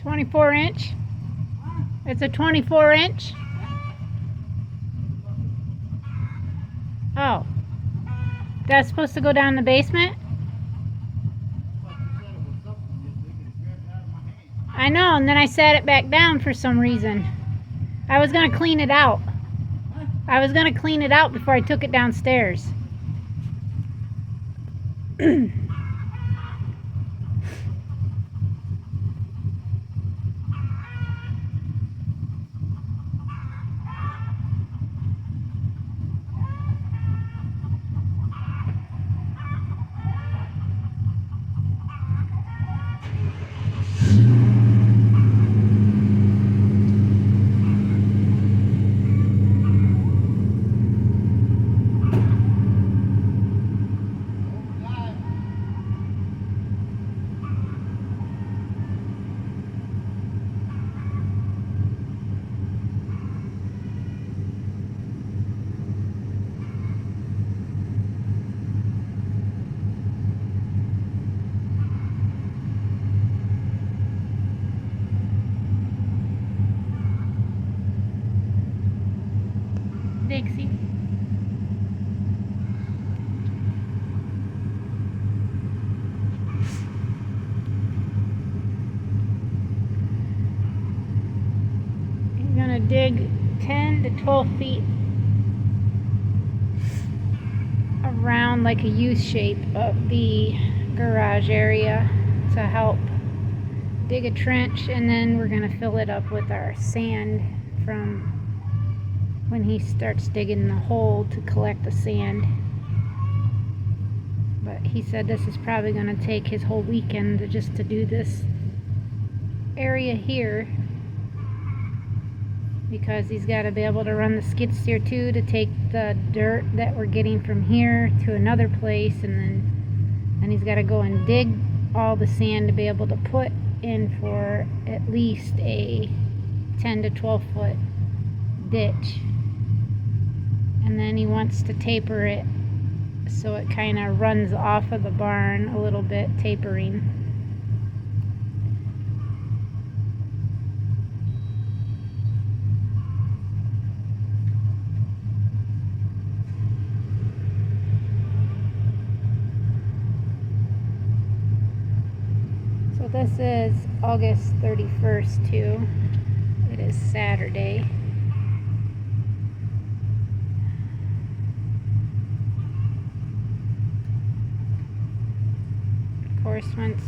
24-inch? It's a 24-inch? Oh. That's supposed to go down the basement? I know, and then I sat it back down for some reason. I was going to clean it out. I was going to clean it out before I took it downstairs. Dixie. You're gonna dig 10 to 12 feet around like a U shape of the garage area to help dig a trench, and then we're gonna fill it up with our sand from when he starts digging the hole to collect the sand. But he said this is probably going to take his whole weekend just to do this area here, because he's got to be able to run the skid steer too to take the dirt that we're getting from here to another place, and then he's got to go and dig all the sand to be able to put in for at least a 10 to 12 foot ditch. And then he wants to taper it so it kind of runs off of the barn a little bit, tapering. So this is August 31st too. It is Saturday. Of course, once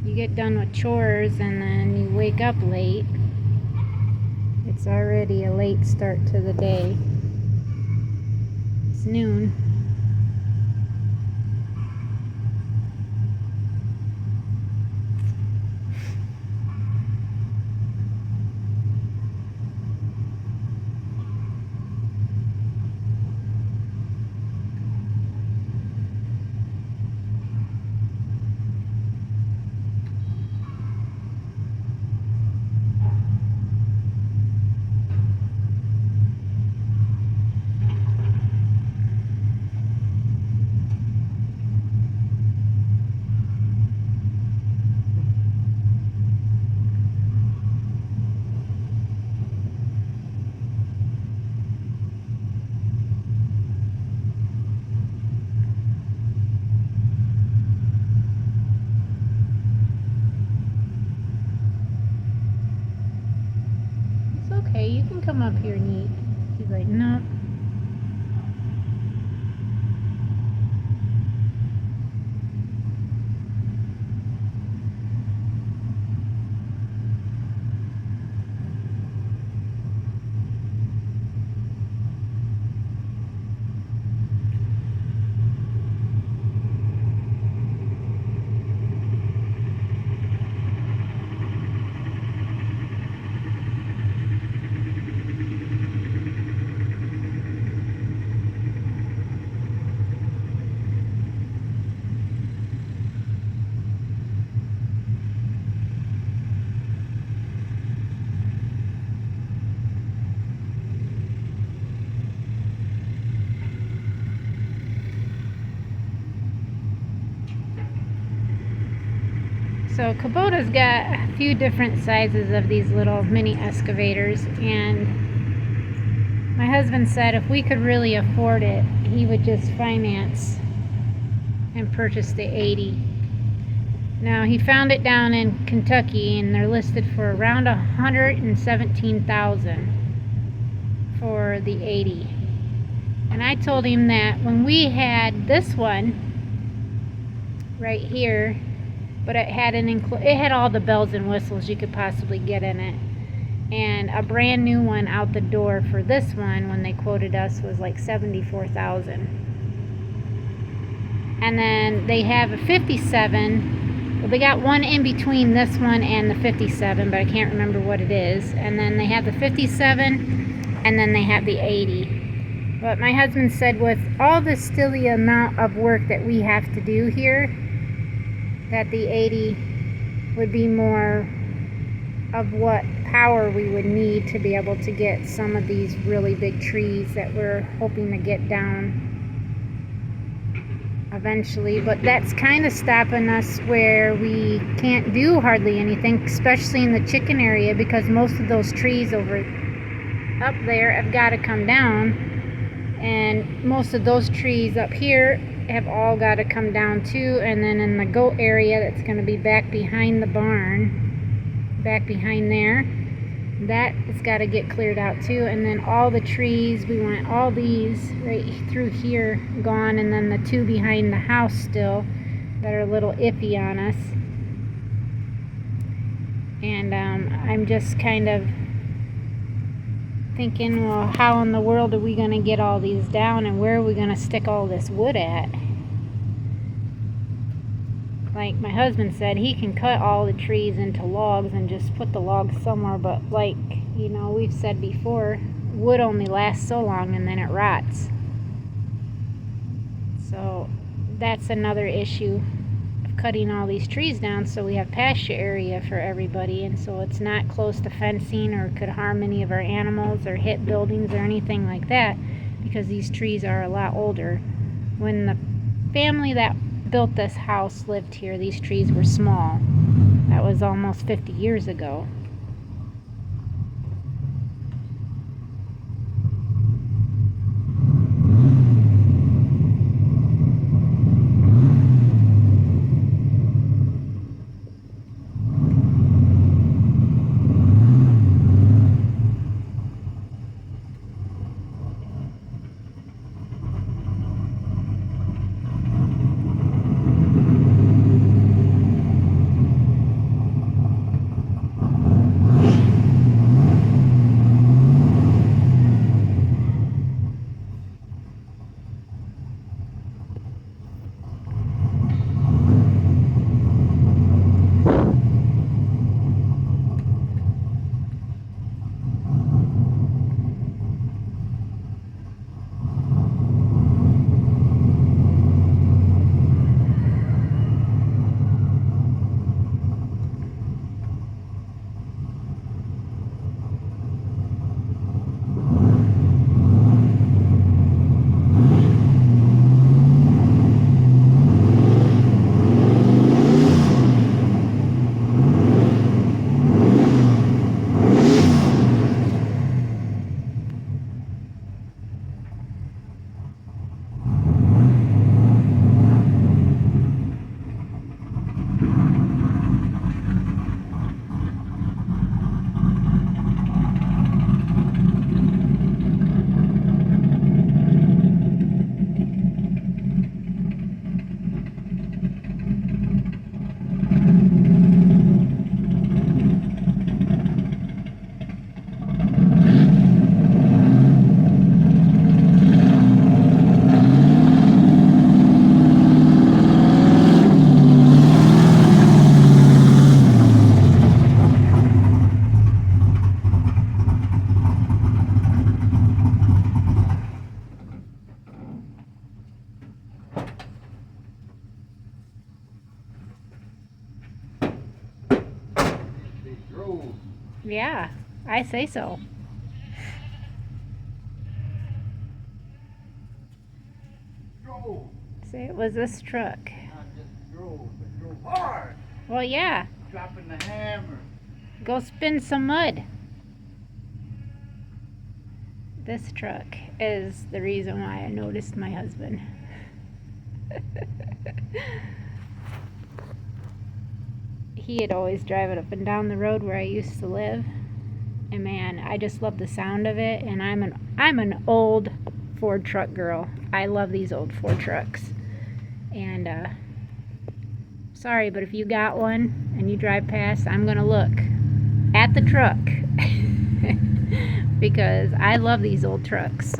you get done with chores and then you wake up late, it's already a late start to the day. It's noon. Okay, you can come up here and eat. He's like, no. So Kubota's got a few different sizes of these little mini excavators, and my husband said if we could really afford it, he would just finance and purchase the 80. Now he found it down in Kentucky, and they're listed for around $117,000 for the 80. And I told him that when we had this one right here, but it had it had all the bells and whistles you could possibly get in it, and a brand new one out the door for this one when they quoted us was like $74,000. And then they have a 57. Well, they got one in between this one and the 57, but I can't remember what it is. And then they have the 57, and then they have the 80. But my husband said with all the silly amount of work that we have to do here, that the 80 would be more of what power we would need to be able to get some of these really big trees that we're hoping to get down eventually. But that's kind of stopping us where we can't do hardly anything, especially in the chicken area, because most of those trees over up there have got to come down, and most of those trees up here have all got to come down too. And then in the goat area that's going to be back behind the barn, back behind there, that has got to get cleared out too. And then all the trees, we want all these right through here gone, and then the two behind the house still that are a little iffy on us. And I'm just kind of thinking, well, how in the world are we going to get all these down, and where are we going to stick all this wood at? Like my husband said, he can cut all the trees into logs and just put the logs somewhere, but like, you know, we've said before, wood only lasts so long and then it rots. So that's another issue of cutting all these trees down so we have pasture area for everybody, and so it's not close to fencing or could harm any of our animals or hit buildings or anything like that, because these trees are a lot older. When the family that built this house lived here, these trees were small. That was almost 50 years ago. Yeah, I say so. Say it was this truck. Not just drove, but drove hard. Well, yeah. Dropping the hammer. Go spin some mud. This truck is the reason why I noticed my husband. He'd always drive it up and down the road where I used to live. And man, I just love the sound of it. And I'm an old Ford truck girl. I love these old Ford trucks. And sorry, but if you got one and you drive past, I'm gonna look at the truck because I love these old trucks.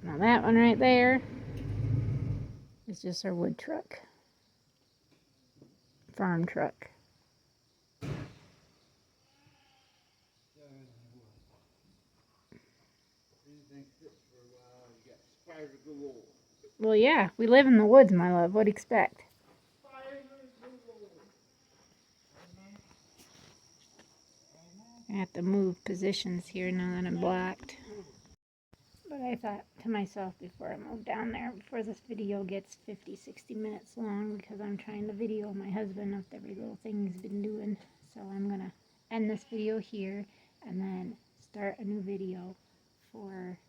Now that one right there is just our wood truck. Farm truck. Well, yeah, we live in the woods, my love. What do you expect? I have to move positions here now that I'm blocked. But I thought to myself before I moved down there, before this video gets 50-60 minutes long, because I'm trying to video my husband of every little thing he's been doing. So I'm going to end this video here and then start a new video for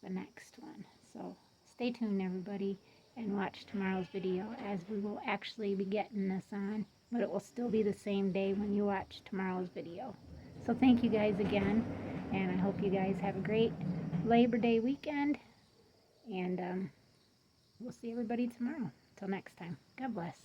the next one. So stay tuned, everybody, and watch tomorrow's video, as we will actually be getting this on, but it will still be the same day when you watch tomorrow's video. So thank you guys again, and I hope you guys have a great Labor Day weekend, and we'll see everybody tomorrow. Till next time, God bless.